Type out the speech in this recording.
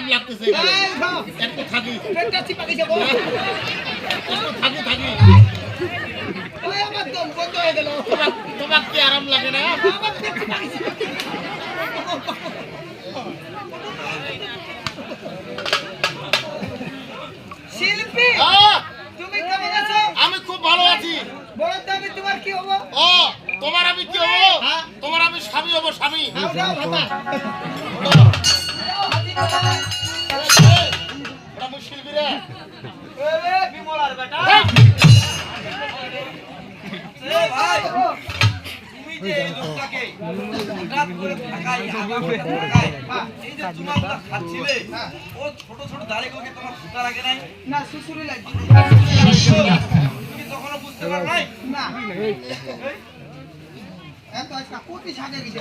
লাগতেছে একটু থাকি পেটটা চিপা গেছে গো একটু থাকি থাকি ওই আমার দম বন্ধ হয়ে গেল তোমার কি আরাম লাগে না আমার পেট চিপা গেছে শিল্পী তুমি কেমন আছো আমি খুব ভালো আছি বলো তো আমি তোমার কি হবো ও তোমার আমি কি হবো তোমার আমি স্বামী হবো স্বামী দাও দাও ভাতা ওরা মুশকিল রে এ বিমলার বেটা এ ভাই তুমি যে এই লোকটাকে হঠাৎ করে ঢাকায় ঢাকায় এই যে তোমারটা খাচ্ছিলে ও ছোট ছোট দাড়িগুলোকে তোমার ফুটা লাগে নাই না সুসুরি লাগছে তুমি তখনও বুঝতে পারো নাই না এত আজকে কোটি সাজে গেছে